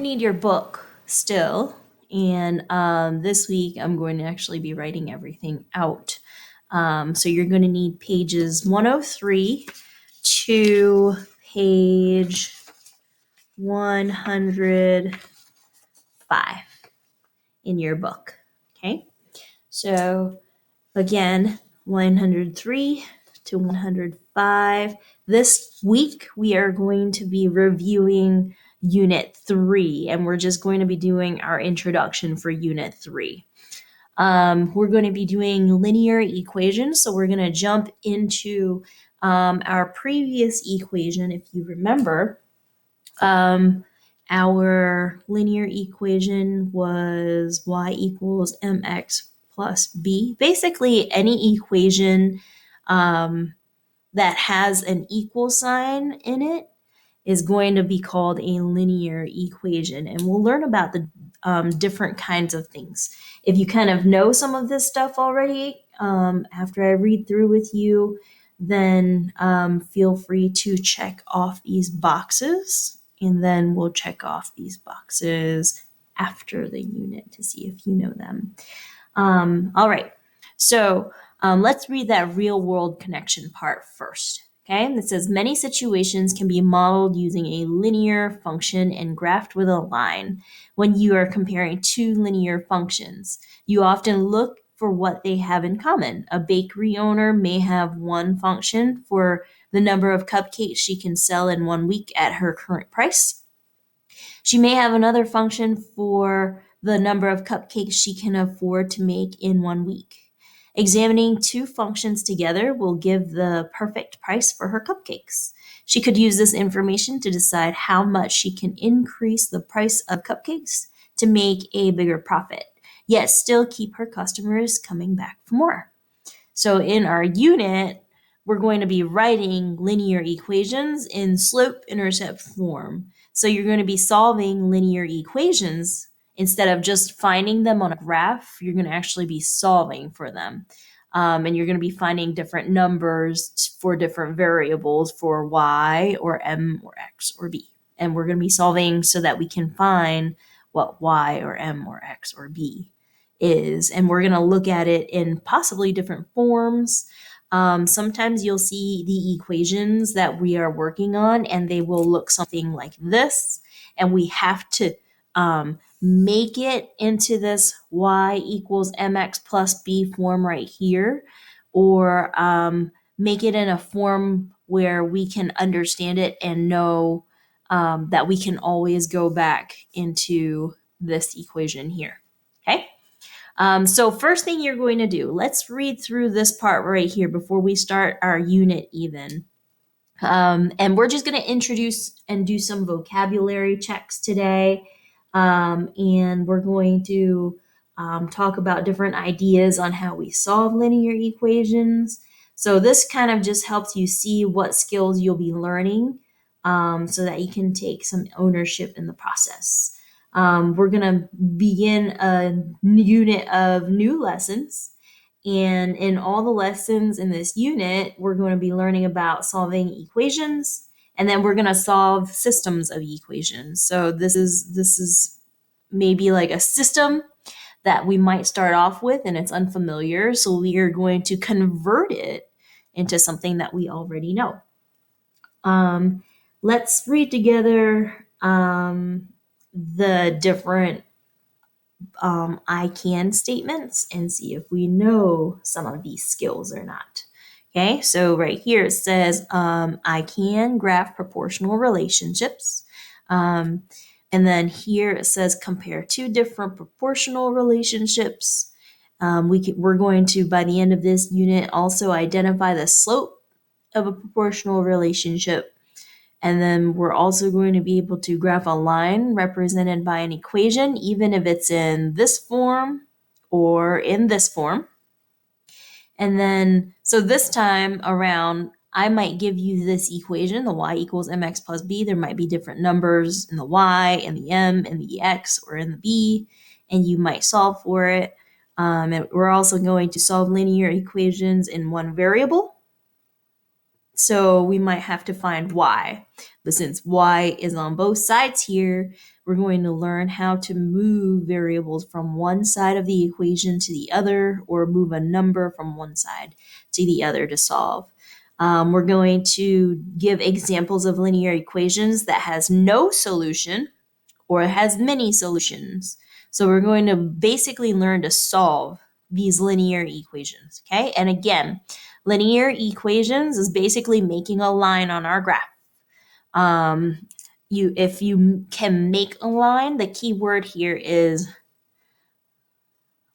Need your book still. And this week I'm going to actually be writing everything out. So you're going to need pages 103 to page 105 in your book. Okay. So again, 103 to 105. This week we are going to be reviewing Unit 3, and we're just going to be doing our introduction for Unit 3. We're going to be doing linear equations, so we're going to jump into our previous equation. If you remember, our linear equation was y equals mx plus b. Basically, any equation that has an equal sign in it is going to be called a linear equation. And we'll learn about the different kinds of things. If you kind of know some of this stuff already, after I read through with you, then feel free to check off these boxes. And then we'll check off these boxes after the unit to see if you know them. All right. So let's read that real world connection part first. Okay, and it says many situations can be modeled using a linear function and graphed with a line. When you are comparing two linear functions, you often look for what they have in common. A bakery owner may have one function for the number of cupcakes she can sell in 1 week at her current price. She may have another function for the number of cupcakes she can afford to make in 1 week. Examining two functions together will give the perfect price for her cupcakes. She could use this information to decide how much she can increase the price of cupcakes to make a bigger profit, yet still keep her customers coming back for more. So in our unit, we're going to be writing linear equations in slope-intercept form. So you're going to be solving linear equations instead of just finding them on a graph. You're going to actually be solving for them. And you're going to be finding different numbers for different variables for y or m or x or b. And we're going to be solving so that we can find what y or m or x or b is. And we're going to look at it in possibly different forms. Sometimes you'll see the equations that we are working on, and they will look something like this. And we have to make it into this y equals mx plus b form right here, or make it in a form where we can understand it and know that we can always go back into this equation here. Okay. So first thing you're going to do, let's read through this part right here before we start our unit even. And we're just going to introduce and do some vocabulary checks today. And we're going to talk about different ideas on how we solve linear equations. So this kind of just helps you see what skills you'll be learning so that you can take some ownership in the process. We're going to begin a unit of new lessons. And in all the lessons in this unit, we're going to be learning about solving equations, and then we're going to solve systems of equations. So this is maybe like a system that we might start off with and it's unfamiliar. So we are going to convert it into something that we already know. Let's read together the different I can statements and see if we know some of these skills or not. Okay, so right here it says I can graph proportional relationships. And then here it says compare two different proportional relationships. We're going to, by the end of this unit, also identify the slope of a proportional relationship. And then we're also going to be able to graph a line represented by an equation, even if it's in this form or in this form. And then, so this time around, I might give you this equation, the y equals mx plus b. There might be different numbers in the y and the m and the x or in the b, and you might solve for it. And we're also going to solve linear equations in one variable. So we might have to find y. But since y is on both sides here, We're going to learn how to move variables from one side of the equation to the other, or move a number from one side to the other to solve. We're going to give examples of linear equations that has no solution or has many solutions. So we're going to basically learn to solve these linear equations, okay? And again, linear equations is basically making a line on our graph. If you can make a line, the key word here is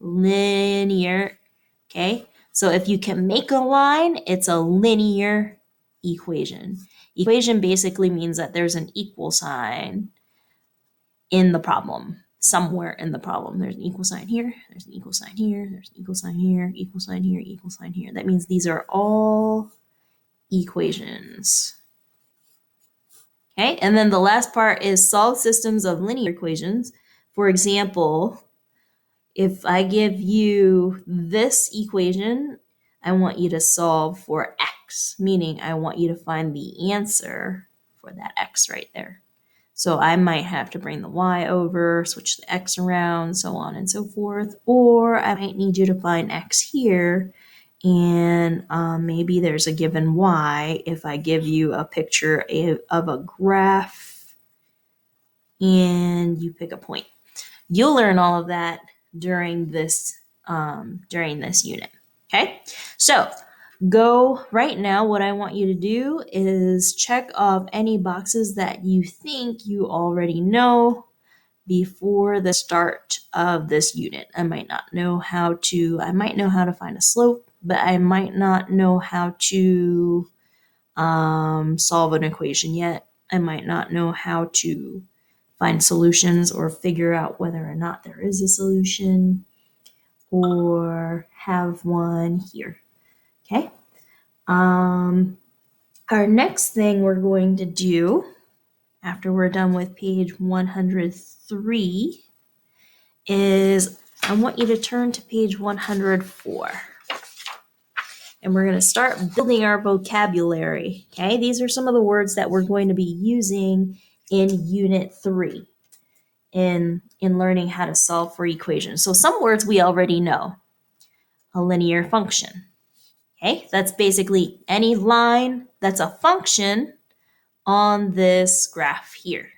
linear, okay? So if you can make a line, it's a linear equation. Equation basically means that there's an equal sign in the problem, somewhere in the problem. There's an equal sign here, there's an equal sign here, there's an equal sign here, equal sign here, equal sign here. That means these are all equations. Okay, and then the last part is solve systems of linear equations. For example, if I give you this equation, I want you to solve for x, meaning I want you to find the answer for that x right there. So I might have to bring the y over, switch the x around, so on and so forth. Or I might need you to find x here, and maybe there's a given y if I give you a picture of a graph and you pick a point. You'll learn all of that during this unit. Okay, so go right now. What I want you to do is check off any boxes that you think you already know before the start of this unit. I might know how to find a slope, but I might not know how to solve an equation yet. I might not know how to find solutions or figure out whether or not there is a solution or have one here. Okay. Our next thing we're going to do after we're done with page 103 is I want you to turn to page 104. And we're going to start building our vocabulary. Okay, these are some of the words that we're going to be using in Unit 3 in learning how to solve for equations. So some words we already know. A linear function. Okay, that's basically any line that's a function on this graph here.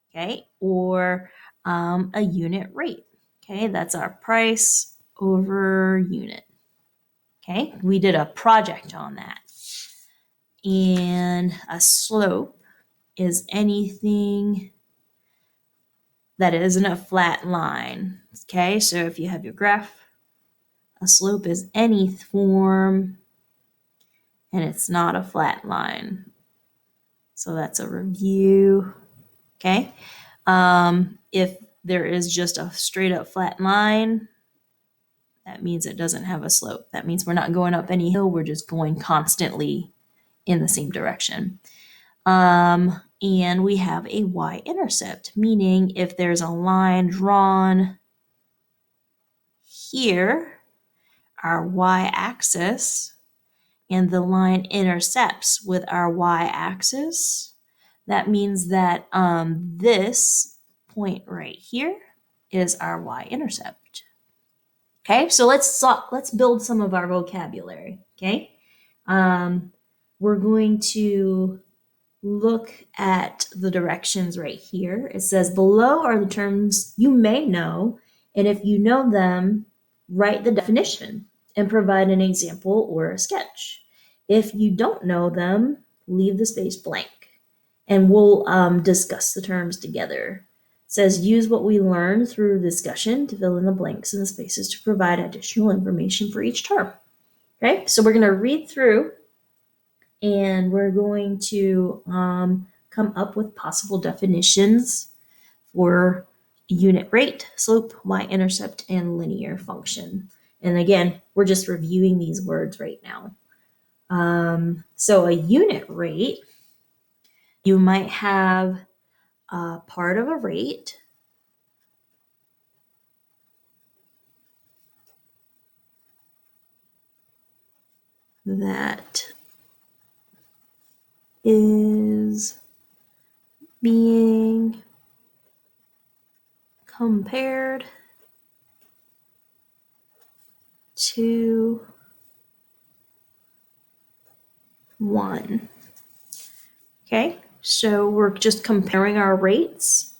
Okay, or a unit rate. Okay, that's our price over unit. Okay, we did a project on that. And a slope is anything that isn't a flat line. Okay, so if you have your graph, a slope is any form and it's not a flat line. So that's a review. Okay, if there is just a straight up flat line, that means it doesn't have a slope. That means we're not going up any hill, we're just going constantly in the same direction. And we have a y-intercept, meaning if there's a line drawn here, our y-axis, and the line intercepts with our y-axis, that means that this point right here is our y-intercept. Okay, so let's build some of our vocabulary. Okay, we're going to look at the directions right here. It says below are the terms you may know, and if you know them, write the definition and provide an example or a sketch. If you don't know them, leave the space blank, and we'll discuss the terms together. It says use what we learned through discussion to fill in the blanks and the spaces to provide additional information for each term. Okay, so we're going to read through and we're going to come up with possible definitions for unit rate, slope, y-intercept, and linear function. And again, we're just reviewing these words right now. So a unit rate, you might have a part of a rate that is being compared to 1. Okay, so we're just comparing our rates,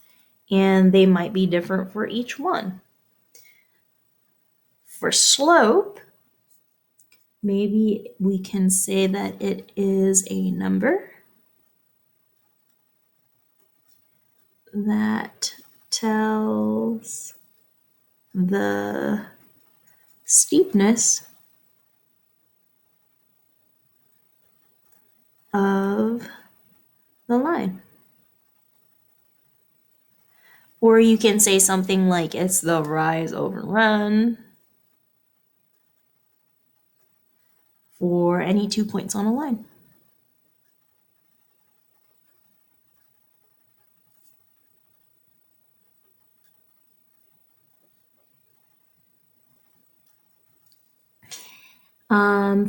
and they might be different for each one. For slope, maybe we can say that it is a number that tells the steepness of the line. Or you can say something like it's the rise over run for any 2 points on a line.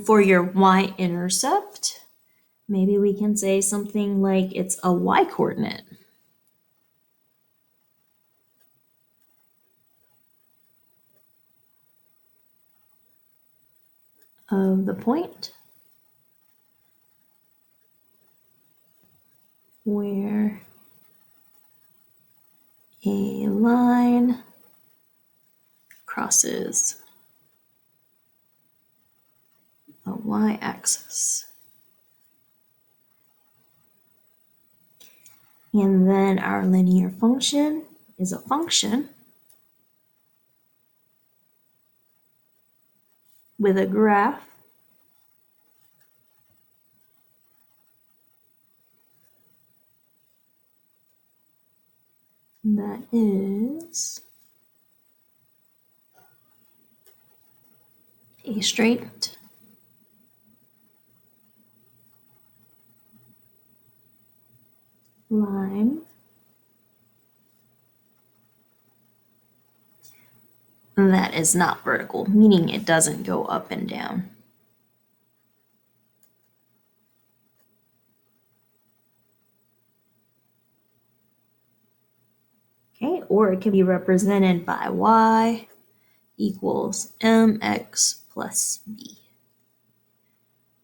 For your y-intercept, maybe we can say something like it's a y-coordinate of the point where a line crosses a y-axis. And then our linear function is a function with a graph that is a straight line that is not vertical, meaning it doesn't go up and down. Okay, or it can be represented by y equals mx plus b.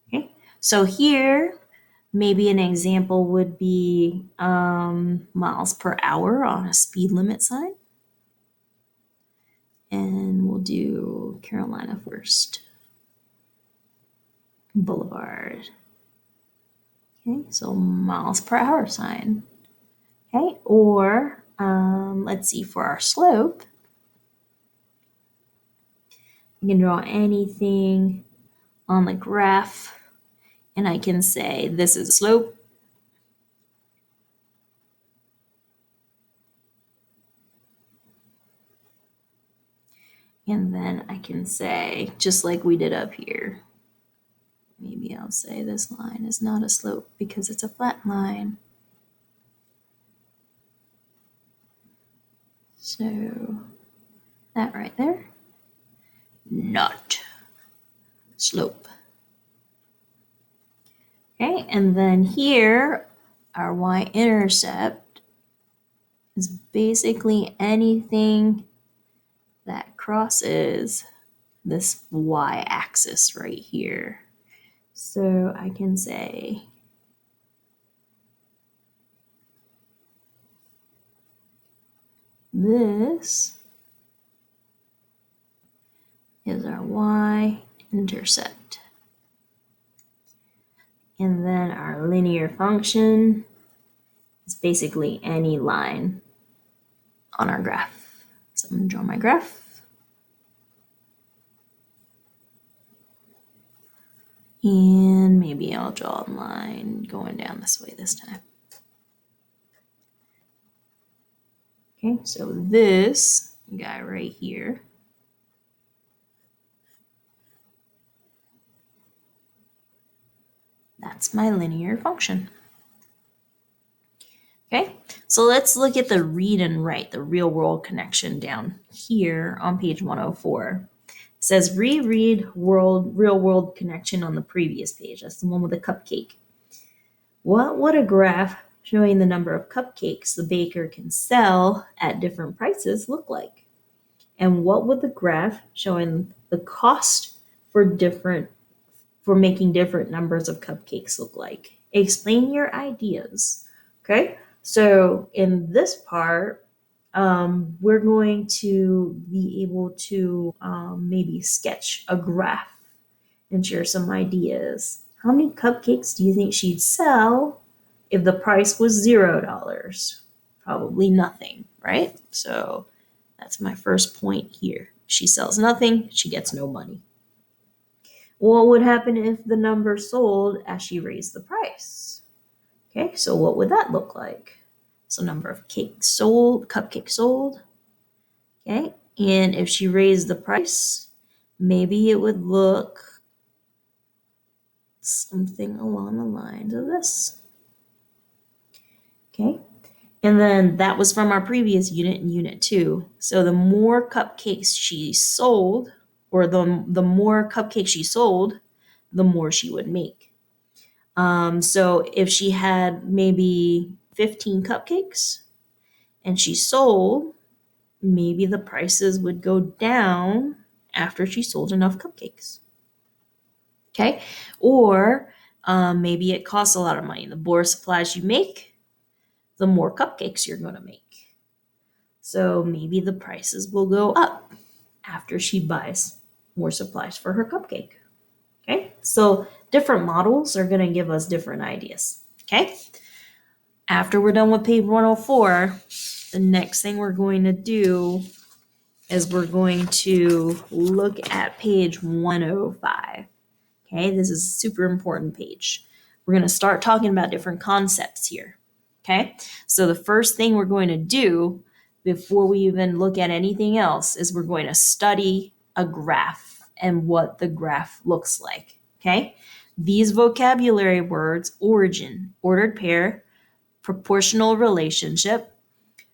Okay, so here, maybe an example would be miles per hour on a speed limit sign. And we'll do Carolina First Boulevard. Okay, so miles per hour sign. Okay, or let's see, for our slope, you can draw anything on the graph, and I can say this is slope. And then I can say, just like we did up here, maybe I'll say this line is not a slope because it's a flat line. So that right there, not slope. Okay, and then here, our y-intercept is basically anything that crosses this y-axis right here. So I can say this is our y-intercept. And then our linear function is basically any line on our graph. So I'm going to draw my graph. And maybe I'll draw a line going down this way this time. Okay, so this guy right here that's my linear function. Okay, so let's look at the read and write, the real world connection down here on page 104. It says reread real world connection on the previous page. That's the one with the cupcake. What would a graph showing the number of cupcakes the baker can sell at different prices look like? And what would the graph showing the cost for making different numbers of cupcakes look like? Explain your ideas. Okay, so in this part, we're going to be able to maybe sketch a graph and share some ideas. How many cupcakes do you think she'd sell if the price was $0? Probably nothing, right? So that's my first point here. She sells nothing, she gets no money. What would happen if the number sold as she raised the price? Okay, so what would that look like? So number of cakes sold, cupcakes sold. Okay, and if she raised the price, maybe it would look something along the lines of this. Okay, and then that was from our previous unit in unit 2. So the more cupcakes she sold, or the more cupcakes she sold, the more she would make. So if she had maybe 15 cupcakes and she sold, maybe the prices would go down after she sold enough cupcakes. Okay, or maybe it costs a lot of money. The more supplies you make, the more cupcakes you're going to make. So maybe the prices will go up after she buys more supplies for her cupcake. Okay, so different models are going to give us different ideas. Okay, after we're done with page 104, the next thing we're going to do is we're going to look at page 105. Okay, this is a super important page. We're going to start talking about different concepts here. Okay, so the first thing we're going to do before we even look at anything else is we're going to study a graph and what the graph looks like. Okay, these vocabulary words: origin, ordered pair, proportional relationship,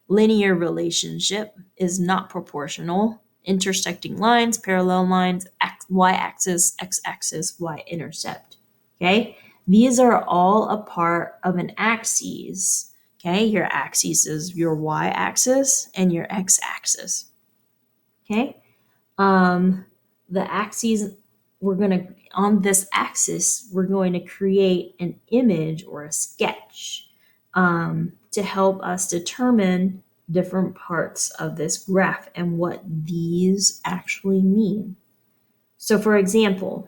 linear relationship is not proportional, intersecting lines, parallel lines, y-axis, x-axis, y-intercept. Okay, these are all a part of an axis. Okay, your axis is your y-axis and your x-axis. Okay, the axes, we're going to, on this axis, we're going to create an image or a sketch to help us determine different parts of this graph and what these actually mean. So, for example,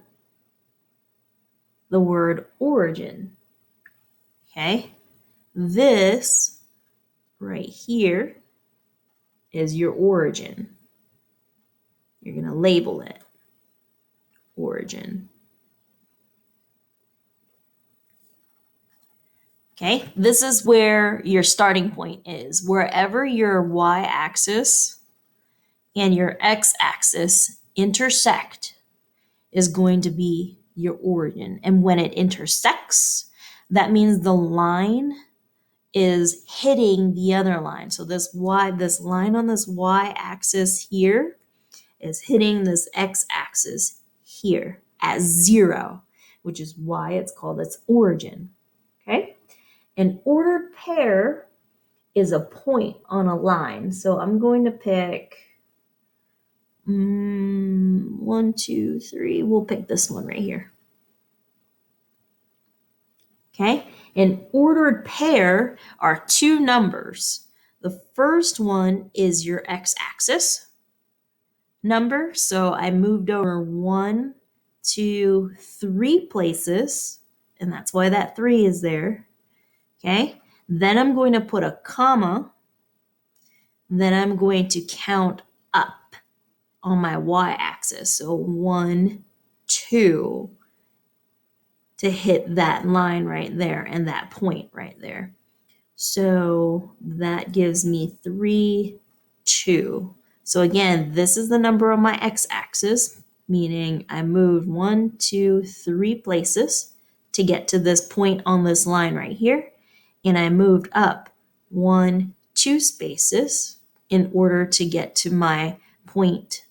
the word origin. Okay, this right here is your origin. You're going to label it origin. Okay, this is where your starting point is. Wherever your y-axis and your x-axis intersect is going to be your origin. And when it intersects, that means the line is hitting the other line. So this line on this y-axis here is hitting this x-axis here at 0, which is why it's called its origin. Okay? An ordered pair is a point on a line. So I'm going to pick 1, 2, 3. We'll pick this one right here. Okay, an ordered pair are two numbers. The first one is your x-axis number. So I moved over 1, 2, 3 places, and that's why that 3 is there. Okay, then I'm going to put a comma. Then I'm going to count up on my y-axis. So 1, 2 to hit that line right there and that point right there. So that gives me 3, 2. So again, this is the number on my x-axis, meaning I moved 1, 2, 3 places to get to this point on this line right here. And I moved up 1, 2 spaces in order to get to my point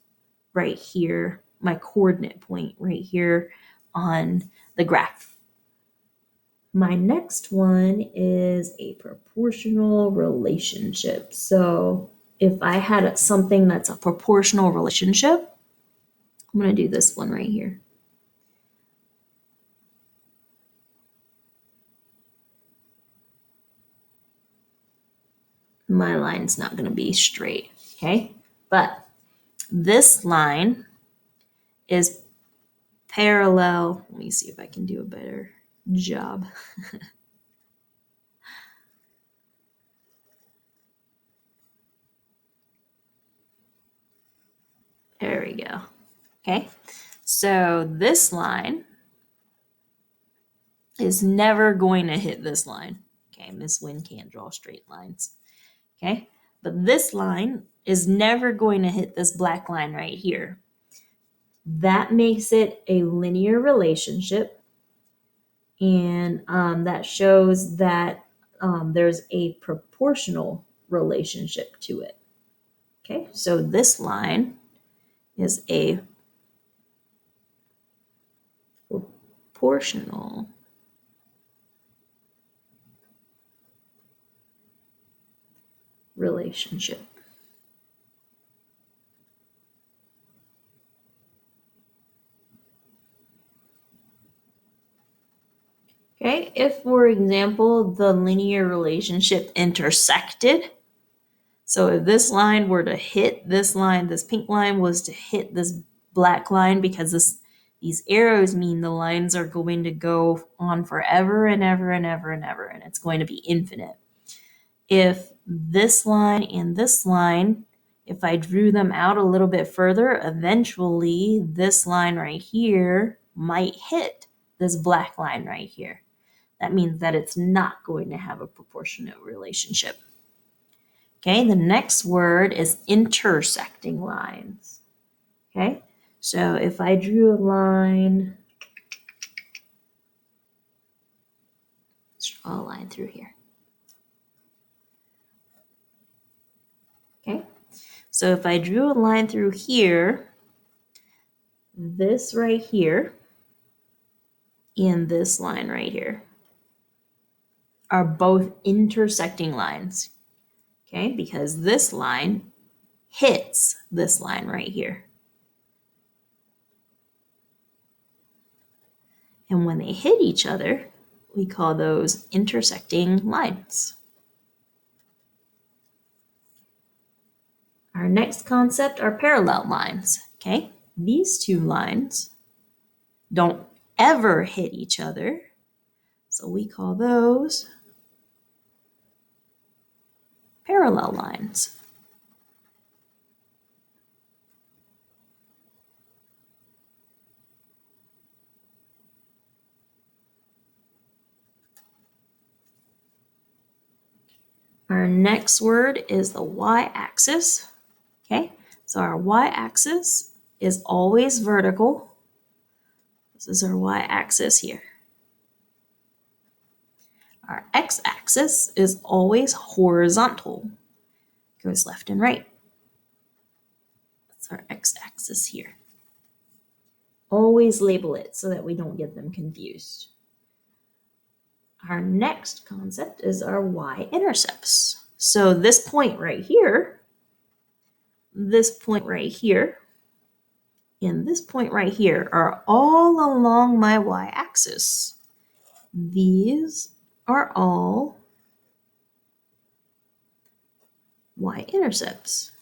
right here, my coordinate point right here on the graph. My next one is a proportional relationship. So if I had something that's a proportional relationship, I'm going to do this one right here. My line's not going to be straight, okay? But this line is parallel. Let me see if I can do a better job. There we go. Okay, so this line is never going to hit this line. Okay, Miss Wynn can't draw straight lines. Okay, but this line is never going to hit this black line right here. That makes it a linear relationship, and that shows that there's a proportional relationship to it. Okay, so this line is a proportional relationship. Okay, if, for example, the linear relationship intersected, so if this line were to hit this line, this pink line was to hit this black line, because these arrows mean the lines are going to go on forever and ever and ever and ever, and it's going to be infinite. If this line and this line, if I drew them out a little bit further, eventually this line right here might hit this black line right here. That means that it's not going to have a proportionate relationship. Okay, the next word is intersecting lines. Okay, so if I drew a line, let's draw a line through here. Okay, so if I drew a line through here, this right here and this line right here are both intersecting lines. Okay, because this line hits this line right here. And when they hit each other, we call those intersecting lines. Our next concept are parallel lines. Okay, these two lines don't ever hit each other, so we call those parallel lines. Our next word is the y-axis. Okay, so our y-axis is always vertical. This is our y-axis here. Our x-axis is always horizontal. It goes left and right. That's our x-axis here. Always label it so that we don't get them confused. Our next concept is our y-intercepts. So this point right here, this point right here, and this point right here are all along my y-axis. These are all y-intercepts.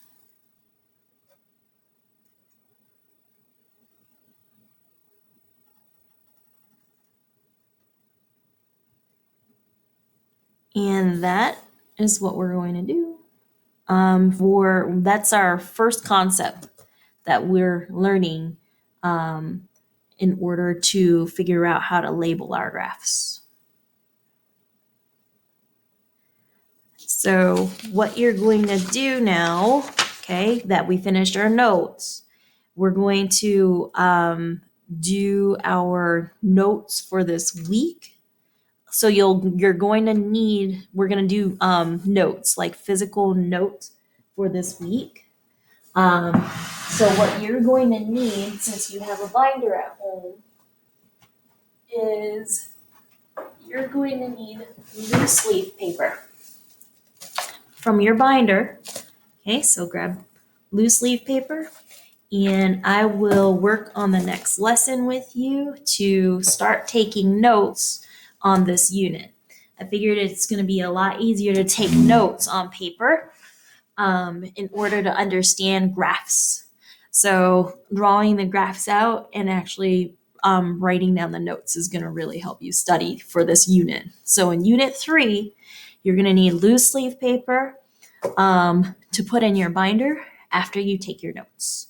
And that is what we're going to do. That's our first concept that we're learning in order to figure out how to label our graphs. So what you're going to do now, okay, that we finished our notes, we're going to do our notes for this week. So you're going to need, we're going to do notes, like physical notes for this week. So what you're going to need, since you have a binder at home, is you're going to need loose leaf paper from your binder. Okay, so grab loose leaf paper, and I will work on the next lesson with you to start taking notes on this unit. I figured it's going to be a lot easier to take notes on paper in order to understand graphs. So drawing the graphs out and actually writing down the notes is going to really help you study for this unit. So in Unit 3, you're going to need loose leaf paper to put in your binder after you take your notes.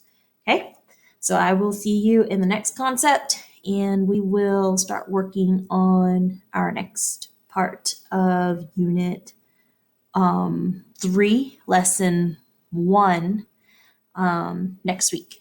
Okay, so I will see you in the next concept, and we will start working on our next part of Unit 3, Lesson 1 next week.